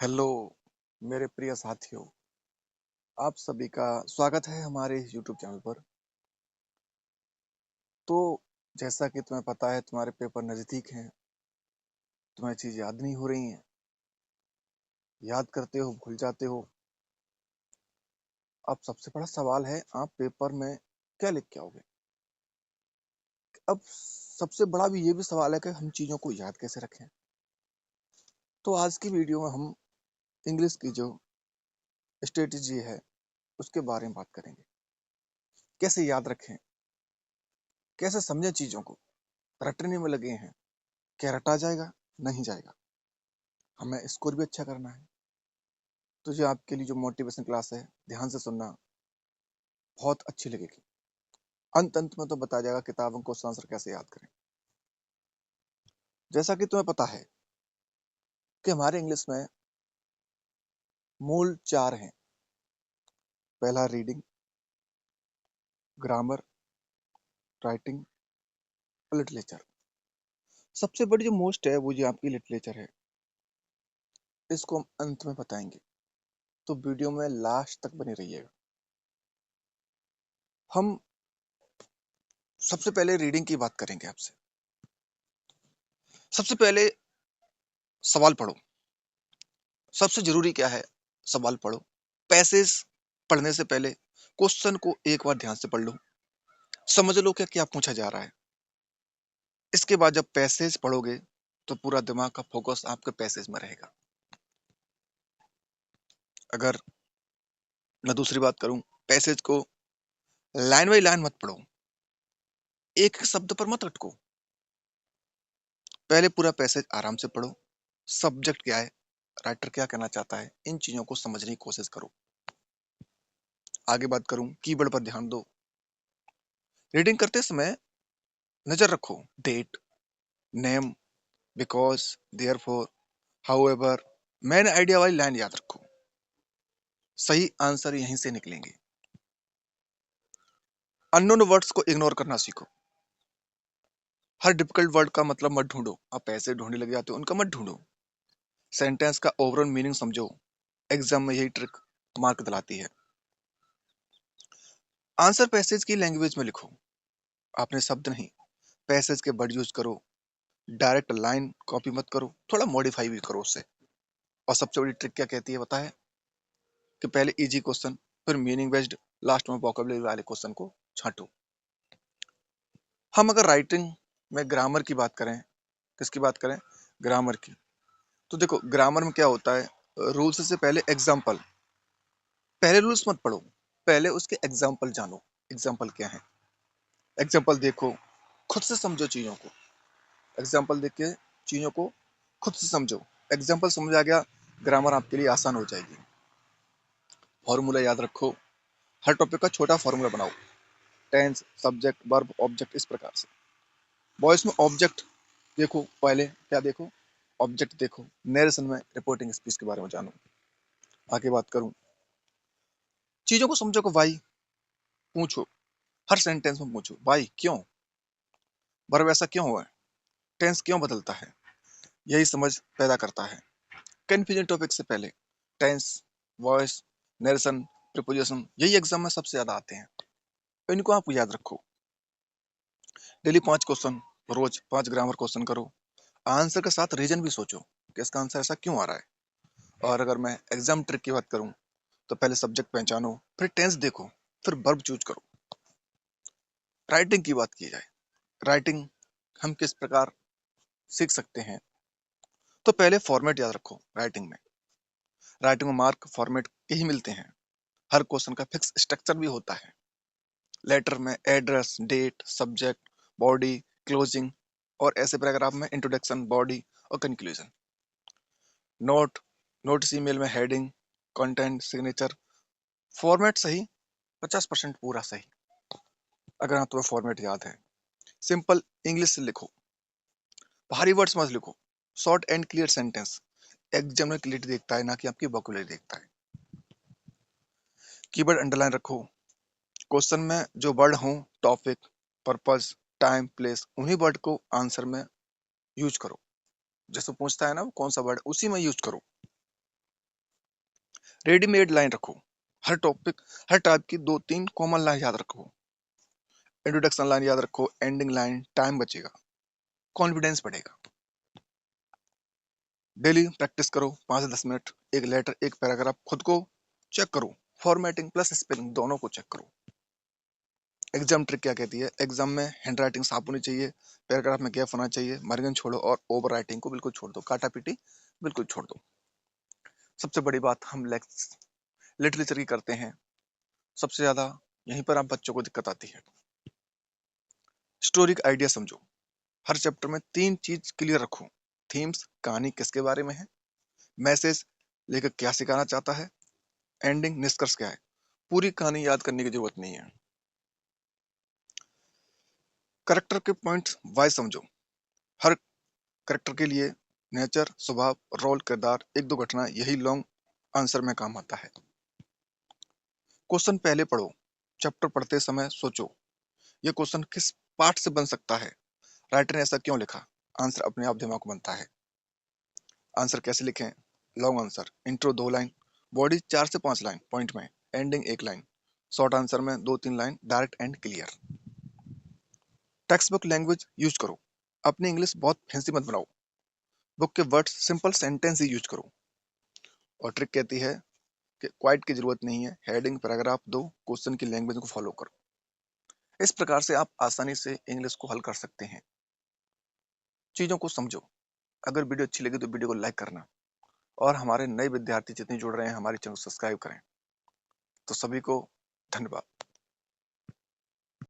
Hello मेरे प्रिय साथियों, आप सभी का स्वागत है हमारे यूट्यूब चैनल पर। तो जैसा कि तुम्हें पता है, तुम्हारे पेपर नज़दीक हैं, तुम्हें चीज़ याद नहीं हो रही हैं, याद करते हो भूल जाते हो। अब सबसे बड़ा सवाल है, आप पेपर में क्या लिख के आओगे। अब सबसे बड़ा भी ये भी सवाल है कि हम चीज़ों को याद कैसे रखें। तो आज की वीडियो में हम इंग्लिश की जो स्ट्रेटजी है उसके बारे में बात करेंगे। कैसे याद रखें, कैसे समझें चीज़ों को। रटने में लगे हैं, क्या रटा जाएगा, नहीं जाएगा। हमें स्कोर भी अच्छा करना है। तो जो आपके लिए जो मोटिवेशन क्लास है, ध्यान से सुनना, बहुत अच्छी लगेगी। अंत अंत में तो बताया जाएगा किताबों को आंसर कैसे याद करें। जैसा कि तुम्हें पता है कि हमारे इंग्लिश में मूल 4 हैं। पहला रीडिंग, ग्रामर, राइटिंग और लिटरेचर। सबसे बड़ी जो मोस्ट है वो जो आपकी लिटरेचर है, इसको हम अंत में बताएंगे। तो वीडियो में लास्ट तक बने रहिएगा। हम सबसे पहले रीडिंग की बात करेंगे आपसे। सबसे पहले सवाल पढ़ो। सबसे जरूरी क्या है, सवाल पढ़ो। पैसेज पढ़ने से पहले क्वेश्चन को एक बार ध्यान से पढ़ लो, समझ लो क्या क्या पूछा जा रहा है। इसके बाद जब पैसेज पढ़ोगे तो पूरा दिमाग का फोकस आपके पैसेज में रहेगा। अगर मैं दूसरी बात करूं, पैसेज को लाइन बाई लाइन मत पढ़ो, एक एक शब्द पर मत अटको। पहले पूरा पैसेज आराम से पढ़ो। सब्जेक्ट क्या है, राइटर क्या कहना चाहता है, इन चीजों को समझने की कोशिश करो। आगे बात करूं, कीवर्ड पर ध्यान दो। रीडिंग करते समय नजर रखो, date, name, because, therefore, however, main idea वाली लाइन याद रखो। सही आंसर यहीं से निकलेंगे। अननोन वर्ड्स को इग्नोर करना सीखो। हर डिफिकल्ट वर्ड का मतलब मत ढूंढो, आप ऐसे ढूंढने लग जाते हो, उनका मत ढूंढो। सेंटेंस का ओवरऑल मीनिंग समझो। एग्जाम में यही ट्रिक मार्क दिलाती है। आंसर पैसेज की लैंग्वेज में लिखो, आपने शब्द नहीं, पैसेज के वर्ड यूज करो। डायरेक्ट लाइन कॉपी मत करो, थोड़ा मॉडिफाई भी करो उससे। और सबसे बड़ी ट्रिक क्या कहती है पता है, कि पहले इजी क्वेश्चन, फिर मीनिंग बेस्ड, लास्ट में वोकैबुलरी वाले क्वेश्चन को छांटो। हम अगर राइटिंग में ग्रामर की बात करें, किसकी बात करें, ग्रामर की। तो देखो ग्रामर में क्या होता है, रूल्स से पहले एग्जाम्पल। पहले रूल्स मत पढ़ो, पहले उसके एग्जाम्पल जानो। एग्जाम्पल क्या है, एग्जाम्पल देखो, खुद से समझो चीजों को। एग्जाम्पल देख के चीजों को खुद से समझो। एग्जाम्पल समझ आ गया, ग्रामर आपके लिए आसान हो जाएगी। फॉर्मूला याद रखो, हर टॉपिक का छोटा फॉर्मूला बनाओ। टेंस, सब्जेक्ट, वर्ब, ऑब्जेक्ट, इस प्रकार से। वॉइस में ऑब्जेक्ट देखो, पहले क्या देखो, ऑब्जेक्ट देखो। नरेशन में रिपोर्टिंग स्पीच के बारे में जानो। आगे बात करूं, चीजों को समझो को वाई पूछो। हर सेंटेंस में पूछो, वाई क्यों, वर्ब ऐसा क्यों हुआ है, टेंस क्यों बदलता है। यही समझ पैदा करता है। कंफ्यूजन टॉपिक से पहले टेंस, वॉइस, नरेशन, प्रीपोजिशन, यही एग्जाम में सबसे ज्यादा आते हैं। इनको आप याद रखो। डेली 5 क्वेश्चन, रोज 5 ग्रामर क्वेश्चन करो। आंसर के साथ रीजन भी सोचो कि इसका आंसर ऐसा क्यों आ रहा है। और अगर मैं एग्जाम ट्रिक की बात करूं, तो पहले सब्जेक्ट पहचानो, फिर टेंस देखो, फिर वर्ब चूज करो। राइटिंग की बात की जाए, राइटिंग हम किस प्रकार सीख सकते हैं। तो पहले फॉर्मेट याद रखो। राइटिंग में मार्क फॉर्मेट के ही मिलते हैं। हर क्वेश्चन का फिक्स स्ट्रक्चर भी होता है। लेटर में address, date, subject, body, closing, और ऐसे पैराग्राफ में इंट्रोडक्शन, बॉडी और कंक्लूजन। नोट, नोट्स ईमेल में हेडिंग, कंटेंट, सिग्नेचर। फॉर्मेट सही, 50% पूरा सही। अगर हाँ तुम्हें फॉर्मेट याद है, सिंपल इंग्लिश से लिखो, भारी वर्ड्स मत लिखो। Short and clear sentence. Examiner clarity देखता है, ना कि आपकी वोकैबुलरी देखता है। कीवर्ड अंडरलाइन रखो। क्वेश्चन में जो वर्ड हो, टॉपिक, पर्पस, टाइम, प्लेस, उन्हीं वर्ड को आंसर में यूज करो। जैसे पूछता है ना कौन सा वर्ड, उसी में यूज करो। रेडीमेड लाइन रखो, हर टॉपिक हर टाइप की 2-3 कॉमन लाइन याद रखो। इंट्रोडक्शन लाइन याद रखो, एंडिंग लाइन, टाइम बचेगा, कॉन्फिडेंस बढ़ेगा। डेली प्रैक्टिस करो 5 से 10 मिनट, एक लेटर एक पैराग्राफ खुद को चेक करो, फॉर्मेटिंग प्लस स्पेलिंग दोनों को चेक करो। एग्जाम ट्रिक क्या कहती है? एग्जाम में हैंड राइटिंग साफ होनी चाहिए, पैराग्राफ में गैप होना चाहिए, मार्जिन छोड़ो और ओवर राइटिंग को बिल्कुल छोड़ दो, काटा पीटी बिल्कुल छोड़ दो। सबसे बड़ी बात हम लिटरेचर की करते हैं, सबसे ज्यादा यहीं पर आप बच्चों को दिक्कत आती है। स्टोरी का आइडिया समझो, हर चैप्टर में 3 चीज क्लियर रखो। थीम्स, कहानी किसके बारे में है, मैसेज, लेखक क्या सिखाना चाहता है, एंडिंग, निष्कर्ष क्या है। पूरी कहानी याद करने की जरूरत नहीं है। करेक्टर के पॉइंट्स वाइज समझो, हर करेक्टर के लिए नेचर, स्वभाव, रोल, किरदार, एक दो घटना, यही लॉन्ग आंसर में काम आता है। क्वेश्चन पहले पढ़ो, चैप्टर पढ़ते समय सोचो ये क्वेश्चन किस पार्ट से बन सकता है, राइटर ने ऐसा क्यों लिखा। आंसर अपने आप दिमाग में बनता है। आंसर कैसे लिखें? Long answer, intro 2 line, body 4 से 5 लाइन पॉइंट में, एंडिंग 1 लाइन, शॉर्ट आंसर में 2-3 line, direct and clear. Text book language use करो, अपनी इंग्लिश बहुत फैंसी मत बनाओ, बुक के वर्ड्स सिंपल सेंटेंस ही यूज करो। और ट्रिक कहती है कि क्वाइट की जरूरत नहीं है, हेडिंग पैराग्राफ दो, क्वेश्चन की लैंग्वेज को फॉलो करो। इस प्रकार से आप आसानी से इंग्लिश को हल कर सकते हैं। चीजों को समझो। अगर वीडियो अच्छी लगी तो वीडियो को लाइक करना, और हमारे नए विद्यार्थी जितने जुड़ रहे हैं हमारे चैनल को सब्सक्राइब करें। तो सभी को धन्यवाद।